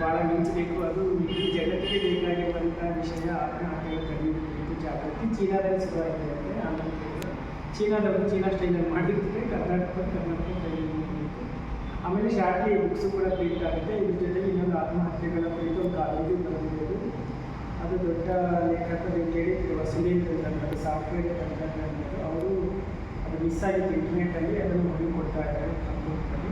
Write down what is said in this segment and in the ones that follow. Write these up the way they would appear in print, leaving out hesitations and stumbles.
ಭಾಳ ಮಿಂಚಬೇಕು. ಅದು ಇಡೀ ಜಗತ್ತಿಗೆ ಬೇಕಾಗಿರುವಂಥ ವಿಷಯ ಆತ್ಮಹತ್ಯೆಗಳು ಕಡಿಮೆ ಜಾಗೃತಿ ಚೀನಾದಲ್ಲಿ ಶುರುವಾಗಿದೆ ಅಂದರೆ ಆಮೇಲೆ ಚೀನಾದವರು ಚೀನಾ ಸ್ಟೈಲಲ್ಲಿ ಮಾಡಿರ್ತಾರೆ, ಕರ್ನಾಟಕ ಕಡಿಮೆ. ಆಮೇಲೆ ಶಾರ್ಟ್ಲಿ ಬುಕ್ಸು ಕೂಡ ಪ್ರಿಂಟ್ ಆಗುತ್ತೆ. ಇದ್ರ ಜೊತೆಗೆ ಇನ್ನೊಂದು ಆತ್ಮಹತ್ಯೆಗಳ ಕುರಿತು ಒಂದು ಕಾಲೇಜು ಬರೆದಿರೋದು. ಅದು ದೊಡ್ಡ ಲೇಖಕರು ಕೇಳಿದ್ರು, ಸುರೇಂದ್ರ ಅನ್ನೋದು ಸಾಫ್ಟ್ವೇರ್ ತಂತ್ರಜ್ಞಾನದ್ದು. ಅವರು ಅದು ಮಿಸ್ ಆಗಿತ್ತು ಇಂಟರ್ನೆಟ್ಟಲ್ಲಿ, ಅದನ್ನು ಕೊಡ್ತಾ ಇದ್ದಾರೆ ಕಂಪ್ಯೂಟರಲ್ಲಿ.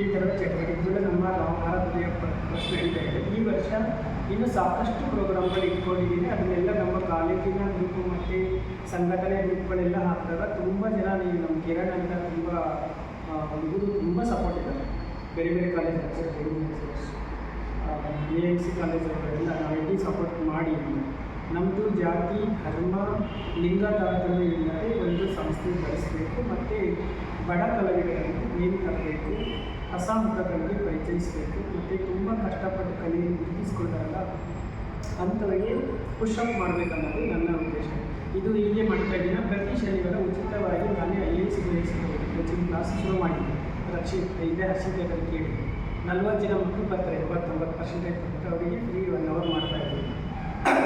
ಈ ಥರದ ಚಟುವಟಿಕೆಗಳು ನಮ್ಮ ಭಾರತೀಯ ಫಸ್ಟ್ ನಡೀತಾ ಇದೆ. ಈ ವರ್ಷ ಇನ್ನು ಸಾಕಷ್ಟು ಪ್ರೋಗ್ರಾಮ್ಗಳು ಇಟ್ಕೊಂಡಿದ್ದೀನಿ. ಅದನ್ನೆಲ್ಲ ನಮ್ಮ ಕಾಲೇಜಿನ ಗ್ರೂಪು ಮತ್ತು ಸಂಘಟನೆ ಗ್ರೂಪ್ಗಳೆಲ್ಲ ಹಾಕಿದಾಗ ತುಂಬ ಜನ ನಮ್ಮ ಕಿರಣ್ ಅಂತ ಇವರು ತುಂಬ ಸಪೋರ್ಟ್ ಇದ್ದಾರೆ. ಬೇರೆ ಬೇರೆ ಕಾಲೇಜ್ AMC ಕಾಲೇಜುಗಳೆಲ್ಲ ನಾವೆಲ್ಲಿ ಸಪೋರ್ಟ್ ಮಾಡಿ ನಮ್ಮದು ಜಾತಿ ಧರ್ಮ ಲಿಂಗ ತಾರತಮ್ಯ ಇಲ್ಲದೆ ಒಂದು ಸಂಸ್ಥೆ ಬೆಳೆಸಬೇಕು ಮತ್ತು ಬಡ ಕಲಾವಿದರನ್ನು ಏನು ತರಬೇಕು, ಅಸಮುಖಗಳಿಗೆ ಪರಿಚಯಿಸಬೇಕು ಮತ್ತು ತುಂಬ ಕಷ್ಟಪಟ್ಟು ಕಲಿಯನ್ನು ಗುರುತಿಸ್ಕೊಂಡಾಗ ಅಂಥವರಿಗೆ ಪುಷಪ್ ಮಾಡಬೇಕನ್ನೋದು ನನ್ನ ಉದ್ದೇಶ. ಇದು ಹೀಗೆ ಮಾಡ್ತಾ ಇದ್ದೀನಿ. ಪ್ರತಿ ಶನಿವಾರ ಉಚಿತವಾಗಿ ನಾನೇ IAS ಕೋಚಿಂಗ್ ಕ್ಲಾಸ್ ಶುರು ಮಾಡಿದ್ದೀನಿ. ಇದೇ ಹರ್ಷಿತ ಕೇಳಿ 40 ಜನ ಮಕ್ಕಳು ಬರ್ತಾರೆ, 89% ಬರ್ತಾರೆ. ಅವರಿಗೆ ಫ್ರೀ 1 ಅವರ್ ಮಾಡ್ತಾಯಿದ್ದೀನಿ.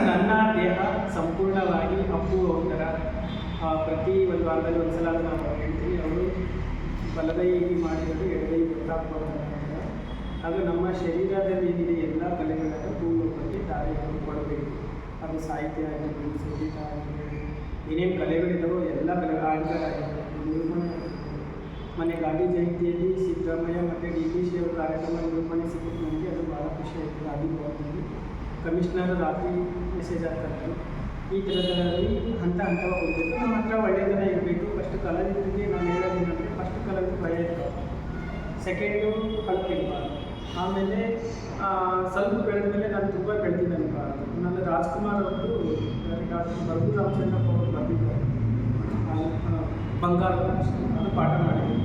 ನನ್ನ ದೇಹ ಸಂಪೂರ್ಣವಾಗಿ ಅಪ್ಪು ಒಂಥರ ಪ್ರತಿ ಒಂದು ವಾರದಲ್ಲಿ ಒಂದು ಸಲ ನಾವು ಹೇಳ್ತೀನಿ. ಅವರು ಬಲಗೈ ಮಾಡಿರೋದು ಎಡಗೈ ಗೊತ್ತಾಗ್ಬೋದು ಅಂತ. ಅದು ನಮ್ಮ ಶರೀರದಲ್ಲಿ ಏನಿದೆ ಎಲ್ಲ ಕಲೆಗಳನ್ನು ಭೂಮಿಗೆ ದಾರಿಯನ್ನು ಕೊಡಬೇಕು. ಅದು ಸಾಹಿತ್ಯ ಆಗಿರ್ಬೋದು, ಸಂಗೀತ ಆಗಿರ್ಬೋದು, ಏನೇನು ಕಲೆಗಳಿದ್ದಾವೋ ಎಲ್ಲ ಕಲೆ ಆಂಕರ್ ಆಗಿರ್ಬೋದು, ನಿರೂಪಣೆ ಆಗಿರ್ಬೋದು. ಮೊನ್ನೆ ಗಾಂಧಿ ಜಯಂತಿಯಲ್ಲಿ ಸಿದ್ದರಾಮಯ್ಯ ಮತ್ತು DKC ಅವರ ಕಾರ್ಯಕ್ರಮ ನಿರೂಪಣೆ ಸಿಕ್ಕಿದ್ದು ನನಗೆ ಅದು ಭಾಳ ಖುಷಿ ಆಯಿತು. ಗಾಂಧಿ ಭವನದಲ್ಲಿ ಕಮಿಷನರ್ ರಾತ್ರಿ ಮೆಸೇಜ್ ಆಗ್ತಾರೆ. ಈ ಥರದಲ್ಲಿ ಹಂತವಾಗಿ ಹೋಗಬೇಕು. ನಮ್ಮ ಹತ್ರ ಒಳ್ಳೆಯದನ್ನ ಇರಬೇಕು. ಫಸ್ಟ್ ಕಲಾವಿದರಿಗೆ ನಾನು ಹೇಳೋದೇನಂದರೆ, ಫಸ್ಟ್ ಕಲಾವಿದ ಭಯ ಇರಬೇಕು, ಸೆಕೆಂಡು ಕಲ್ತಿರಬಾರ್ದು, ಆಮೇಲೆ ಸ್ವಲ್ಪ ಬೆಳೆದ ಮೇಲೆ ನಾನು ತುಂಬ ಬೆಳೆದಿದ್ದೆ ಅನ್ಬಾರ್ದು. ನಾನು ರಾಜ್ಕುಮಾರ್ ಅವರು ಡಾಕ್ಟರ್ ಬರ್ಗು ರಾಮಚಂದ್ರಪ್ಪ ಅವರು ಬರೆದಿದ್ದಾರೆ ಬಂಗಾರ ಅದು ಪಾಠ ಮಾಡಿದ್ರು.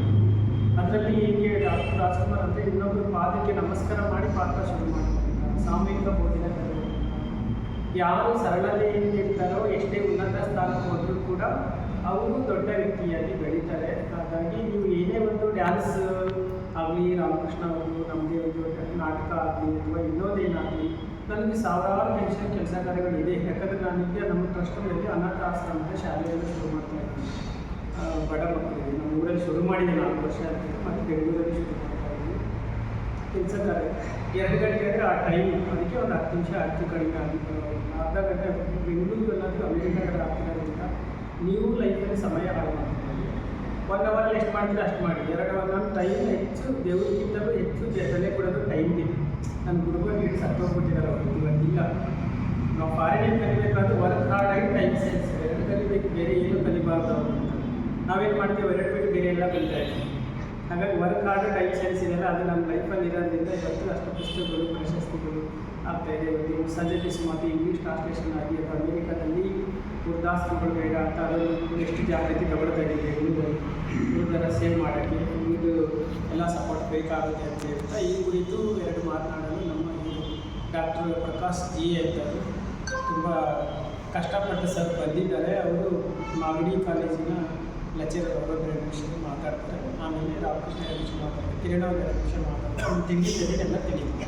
ಅದರಲ್ಲಿ ಹೀಗೆ ಡಾಕ್ಟರ್ ರಾಜ್ಕುಮಾರ್ ಅಂದರೆ ಇನ್ನೊಬ್ಬರು ಪಾದಕ್ಕೆ ನಮಸ್ಕಾರ ಮಾಡಿ ಪಾತ್ರ ಶುರು ಮಾಡ್ತಾರೆ. ಸಾಮೂಹಿಕ ಬೋಧನೆ ಯಾರು ಸರಳತೆಯಿಂದ ಇರ್ತಾರೋ, ಎಷ್ಟೇ ಉನ್ನತ ಸ್ಥಾನಕ್ಕೆ ಹೋದರೂ ಕೂಡ ಅವರು ದೊಡ್ಡ ವ್ಯಕ್ತಿಯಾಗಿ ಬೆಳೀತಾರೆ. ಹಾಗಾಗಿ ನೀವು ಏನೇ ಒಂದು ಡ್ಯಾನ್ಸ್ ಆಗಲಿ, ರಾಮಕೃಷ್ಣ ಅವರು ನಮ್ಮದೇ ಒಂದು ನಾಟಕ ಆಗಲಿ ಅಥವಾ ಇನ್ನೊಂದೇನಾಗಲಿ, ನನಗೆ ಸಾವಿರಾರು ಟೆನ್ಷನ್ ಕೆಲಸ ಕಾರ್ಯಗಳಿದೆ. ಯಾಕಂದರೆ ನಾನೀಗ ನಮ್ಮ ಟ್ರಸ್ಟ್ಗಳಲ್ಲಿ ಅನಾಥ ಆಶ್ರಮದ ಶಾಲೆಯನ್ನು ಶುರು ಮಾಡ್ತಾ ಇದ್ದೀನಿ. ಬಡ ಮಕ್ಕಳಿಗೆ ನಮ್ಮ ಊರಲ್ಲಿ ಶುರು ಮಾಡಿದೆ 4 ವರ್ಷ ಆಗ್ತದೆ. ಮತ್ತು ಬೆಂಗಳೂರಲ್ಲಿ ಶುರು ಮಾಡ್ತಾ ಇದ್ದೀನಿ ಕೆಲಸ ಕಾರ್ಯ. 2 ಗಂಟೆ ಅಂದರೆ ಆ ಟೈಮ್, ಅದಕ್ಕೆ ಒಂದು 10 ನಿಮಿಷ ಹೆಚ್ಚು ಕಡಿಮೆ ಆಗಿತ್ತು. ಅರ್ಧ ಗಂಟೆ ಬೆಂಗಳೂರು ಅನ್ನೋದು ಅಮೆರಿಕಾದಲ್ಲಿ ಆಗ್ತಿರೋದ್ರಿಂದ ನೀವು ಲೈಫಲ್ಲಿ ಸಮಯ ಹಾಳು ಮಾಡ್ತೀವಿ. 1 ಅವರಲ್ಲಿ ಎಷ್ಟು ಮಾಡ್ತೀರ ಅಷ್ಟು ಮಾಡಿ. 2 ಅವರ್ ನಾನು ಟೈಮ್ ಹೆಚ್ಚು ದೇವರಿಗಿಂತಲೂ ಹೆಚ್ಚು ಬೆಲೆ ಕೊಡೋದು ಟೈಮ್ಗೆ. ನನ್ನ ಗುರುಗಳು ಹಿಡಿದು ಸತ್ತೋಗ್ಬಿಟ್ಟಿದ್ದಾರೆ ಅವರು, ಇವತ್ತಿಲ್ಲ. ನಾವು ಫಾರಿನಲ್ಲಿ ಕಲಿಬೇಕಾದ್ರೆ ವರ್ಕ್ ಹಾರ್ಡ್ ಆಗಿ ಟೈಮ್ ಸೆನ್ಸ್ 2 ಕಲಿಬೇಕು, ಬೇರೆ ಏನೂ ಕಲಿಬಾರ್ದು ಅವರು ಅಂತ. ನಾವೇನು ಮಾಡ್ತೀವಿ, 2 ಬಿಟ್ಟು ಬೇರೆ ಎಲ್ಲ ಕಲಿತಾ ಇದ್ದೀವಿ. ಹಾಗಾಗಿ ವರ್ಕ್ ಹಾರ್ಡ್ ಟೈಮ್ ಸೆನ್ಸ್ ಇದೆಯಲ್ಲ, ಅದು ನಮ್ಮ ಲೈಫಲ್ಲಿ ಇರೋದ್ರಿಂದ ಇವತ್ತು ಅಷ್ಟು ಪುಸ್ತಕಗಳು ಪ್ರಶಸ್ತಿಗಳು ಆಗ್ತಾಯಿದೆ. ಇವತ್ತು ಸಜೆಟಿಸ್ ಮತ್ತು ಇಂಗ್ಲೀಷ್ ಟ್ರಾನ್ಸ್ಲೇಷನ್ ಆಗಿ ಅದು ಅಮೇರಿಕಾದಲ್ಲಿ ವೃದ್ಧಾಶ್ರಮಗಳು ಬೇಡ ಅಂತ ಅದನ್ನು ಎಷ್ಟು ಜಾಗೃತಿ ತಗೊಳ್ತಾ ಇದ್ದೀವಿ. ಹುಡುಗರ ಸೇವ್ ಮಾಡೋಕ್ಕೆ ಇದು ಎಲ್ಲ ಸಪೋರ್ಟ್ ಬೇಕಾಗುತ್ತೆ ಅಂತ ಹೇಳ್ತಾ ಈ ಕುರಿತು 2 ಮಾತನಾಡಲು ನಮ್ಮ ಡಾಕ್ಟರ್ ಪ್ರಕಾಶ್ ಜಿ ಅಂತವರು ತುಂಬ ಕಷ್ಟಪಟ್ಟು ಸರ್ ಬಂದಿದ್ದಾರೆ. ಅವರು ಮಾಗಡಿ ಕಾಲೇಜಿನ ಲೆಕ್ಚರರ್ ಅವರು 2 ನಿಮಿಷ ಮಾತಾಡ್ತಾರೆ. ಆಮೇಲೆ ರಾಮಕೃಷ್ಣ 2 ನಿಮಿಷ ಮಾತಾಡ್ತಾರೆ, ಕಿರಣ್ ಅವರು 2 ನಿಮಿಷ ಮಾತಾಡ್ತಾರೆ. ತಿಂಡಿ ಎಲ್ಲ ತಿಳಿಯುತ್ತೆ.